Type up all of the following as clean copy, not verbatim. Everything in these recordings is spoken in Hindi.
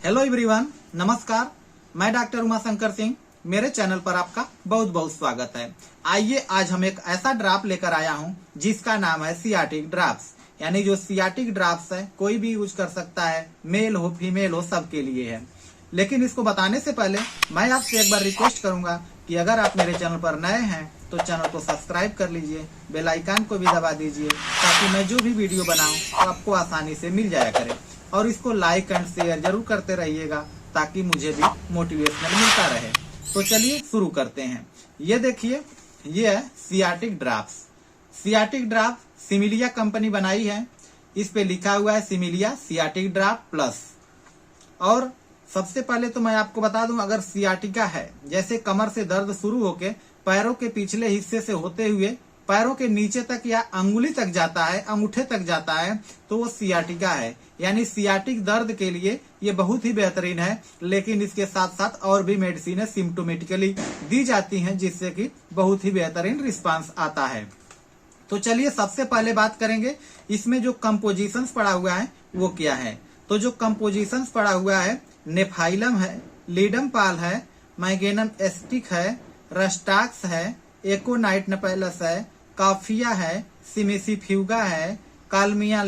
हेलो एवरीवन, नमस्कार। मैं डॉक्टर उमाशंकर सिंह, मेरे चैनल पर आपका बहुत बहुत स्वागत है। आइए आज हम एक ऐसा ड्राप लेकर आया हूं जिसका नाम है सियाटिक ड्राप्स। यानी जो सियाटिक ड्राप्स है कोई भी यूज कर सकता है, मेल हो फीमेल हो सबके लिए है। लेकिन इसको बताने से पहले मैं आपसे एक बार रिक्वेस्ट करूंगा कि अगर आप मेरे चैनल पर नए हैं तो चैनल को सब्सक्राइब कर लीजिए, बेल आइकन को भी दबा दीजिए ताकि मैं जो भी वीडियो बनाऊं तो आपको आसानी से मिल जाया करे। और इसको लाइक एंड शेयर जरूर करते रहिएगा ताकि मुझे भी मोटिवेशनल मिलता रहे। तो चलिए शुरू करते हैं। ये देखिए, ये है sciatic drops. Sciatic drop similia company बनाई है। इस पे लिखा हुआ है सिमिलिया सियाटिक ड्राप प्लस। और सबसे पहले तो मैं आपको बता दूं, अगर सियाटिका है, जैसे कमर से दर्द शुरू होके पैरों के पिछले हिस्से से होते हुए पैरों के नीचे तक या अंगुली तक जाता है, अंगूठे तक जाता है, तो वो सियाटिका है। यानी सियाटिक दर्द के लिए ये बहुत ही बेहतरीन है। लेकिन इसके साथ साथ और भी मेडिसिन सिम्टोमेटिकली दी जाती हैं जिससे कि बहुत ही बेहतरीन रिस्पांस आता है। तो चलिए सबसे पहले बात करेंगे इसमें जो कंपोजिशंस पड़ा हुआ है वो क्या है। तो जो कंपोजिशंस पड़ा हुआ है, नेफाइलम है, लीडम पाल है, मैगेनम एस्टिक है, रस्टाक्स है, एकोनाइट नपेलस है, काफिया है, सिमेसिफ्यूगा है, कालमिया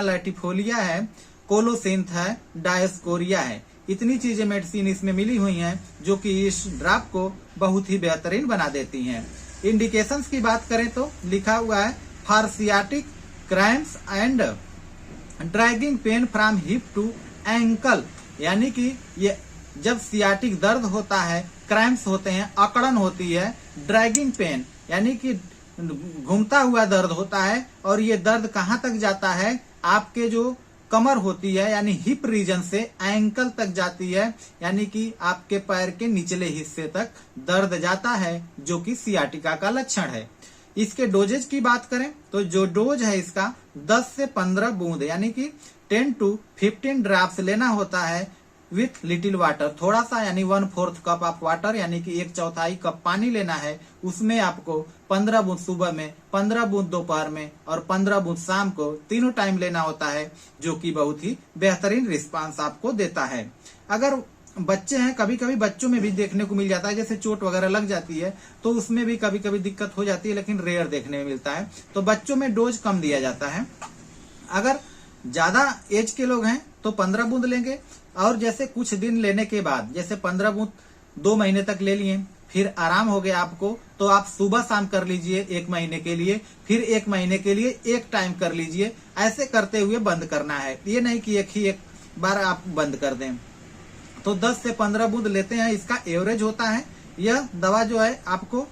लैटिफोलिया है, कोलोसिंथ है, डायस्कोरिया है। इतनी चीजें मेडिसिन इसमें मिली हुई हैं जो कि इस ड्राप को बहुत ही बेहतरीन बना देती हैं। इंडिकेशंस की बात करें तो लिखा हुआ है for sciatic cramps and dragging pain from hip to ankle. यानी कि ये जब सियाटिक दर्द होता है, क्रैम्प्स होते हैं, अकड़न होती है, ड्रैगिंग पेन यानी कि घूमता हुआ दर्द होता है। और ये दर्द कहाँ तक जाता है, आपके जो कमर होती है यानी हिप रीजन से एंकल तक जाती है, यानी कि आपके पैर के निचले हिस्से तक दर्द जाता है, जो कि सियाटिका का लक्षण है। इसके डोजेज की बात करें तो जो डोज है इसका 10 से 15 बूंद यानी कि 10 to 15 ड्रॉप्स लेना होता है विथ लिटिल वाटर। थोड़ा सा यानी 1/4 कप ऑफ वाटर यानी कि 1/4 कप पानी लेना है। उसमें आपको 15 बूंद सुबह में, 15 बूंद दोपहर में और 15 बूंद शाम को, तीनों टाइम लेना होता है, जो कि बहुत ही बेहतरीन रिस्पांस आपको देता है। अगर बच्चे हैं, कभी कभी बच्चों में भी देखने को मिल जाता है, जैसे चोट वगैरह लग जाती है तो उसमें भी कभी कभी दिक्कत हो जाती है, लेकिन रेयर देखने में मिलता है। तो बच्चों में डोज कम दिया जाता है। अगर ज्यादा एज के लोग हैं तो 15 बूंद लेंगे। और जैसे कुछ दिन लेने के बाद, जैसे 15 बूंद 2 महीने तक ले लिए, फिर आराम हो गया आपको, तो आप सुबह शाम कर लीजिए 1 महीने के लिए, फिर 1 महीने के लिए एक टाइम कर लीजिए। ऐसे करते हुए बंद करना है, ये नहीं कि एक बार आप बंद कर दें। तो 10 से 15 बूंद लेते हैं, इसका एवरेज होता है। यह दवा जो है आपको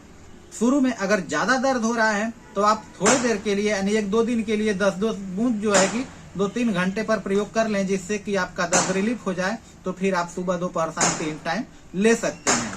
शुरू में अगर ज्यादा दर्द हो रहा है तो आप थोड़ी देर के लिए यानी 1-2 दिन के लिए 10 बूंद जो है कि 2-3 घंटे पर प्रयोग कर लें, जिससे कि आपका दर्द रिलीफ हो जाए। तो फिर आप सुबह दोपहर शाम 3 टाइम ले सकते हैं।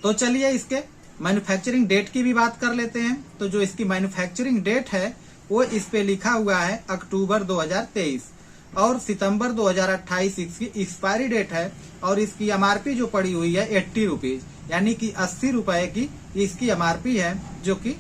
तो चलिए इसके मैन्युफैक्चरिंग डेट की भी बात कर लेते हैं। तो जो इसकी मैन्युफैक्चरिंग डेट है वो इस पे लिखा हुआ है अक्टूबर 2023 और सितंबर 2028 इसकी एक्सपायरी डेट है। और इसकी एमआरपी जो पड़ी हुई है 80 रुपीज यानी कि 80 रुपए की इसकी एमआरपी है, जो कि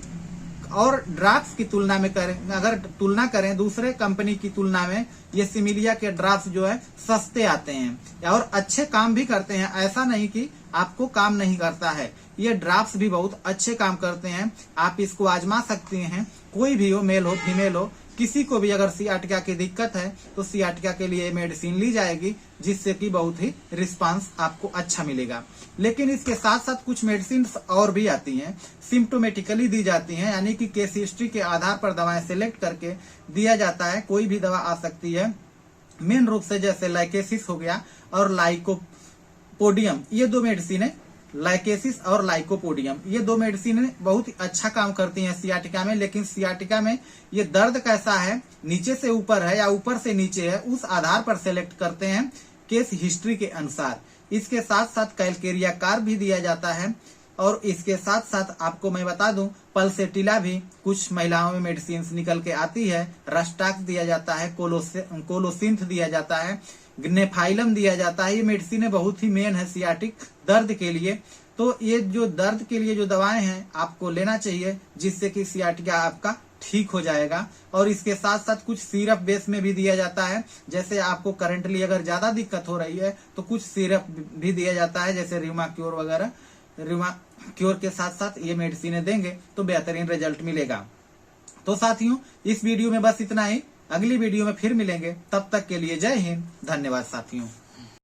और ड्राप्स की तुलना में करें, अगर तुलना करें दूसरे कंपनी की तुलना में, ये सिमिलिया के ड्राप्स जो है सस्ते आते हैं और अच्छे काम भी करते हैं। ऐसा नहीं कि आपको काम नहीं करता है, ये ड्राप्स भी बहुत अच्छे काम करते हैं। आप इसको आजमा सकते हैं, कोई भी हो, मेल हो फीमेल हो, किसी को भी अगर सियाटिका की दिक्कत है तो सियाटिका के लिए मेडिसिन ली जाएगी, जिससे कि बहुत ही रिस्पांस आपको अच्छा मिलेगा। लेकिन इसके साथ साथ कुछ मेडिसिन और भी आती हैं, सिम्टोमेटिकली दी जाती हैं, यानी कि केस हिस्ट्री के आधार पर दवाएं सिलेक्ट करके दिया जाता है। कोई भी दवा आ सकती है, मेन रूप से जैसे लाइकेसिस हो गया और लाइकोपोडियम, ये 2 मेडिसिन है, लाइकेसिस और लाइकोपोडियम, ये 2 मेडिसिन बहुत ही अच्छा काम करती हैं सियाटिका में। लेकिन सियाटिका में ये दर्द कैसा है, नीचे से ऊपर है या ऊपर से नीचे है, उस आधार पर सेलेक्ट करते हैं केस हिस्ट्री के अनुसार। इसके साथ साथ कैलकेरिया कार भी दिया जाता है। और इसके साथ साथ आपको मैं बता दूं, पल्सेटिला भी कुछ महिलाओं में मेडिसिन निकल के आती है, रस्टाक्स दिया जाता है, कोलोसिंथ दिया जाता है, नेफाइलम दिया जाता है। ये मेडिसिन बहुत ही मेन है सियाटिक दर्द के लिए। तो ये जो दर्द के लिए जो दवाएं हैं आपको लेना चाहिए, जिससे कि सियाटिका आपका ठीक हो जाएगा। और इसके साथ साथ कुछ सिरप बेस में भी दिया जाता है, जैसे आपको करंटली अगर ज्यादा दिक्कत हो रही है तो कुछ सिरप भी दिया जाता है, जैसे रीमा क्योर वगैरह। रीमा क्योर के साथ साथ ये मेडिसिन देंगे तो बेहतरीन रिजल्ट मिलेगा। तो साथियों, इस वीडियो में बस इतना ही। अगली वीडियो में फिर मिलेंगे, तब तक के लिए जय हिंद, धन्यवाद साथियों।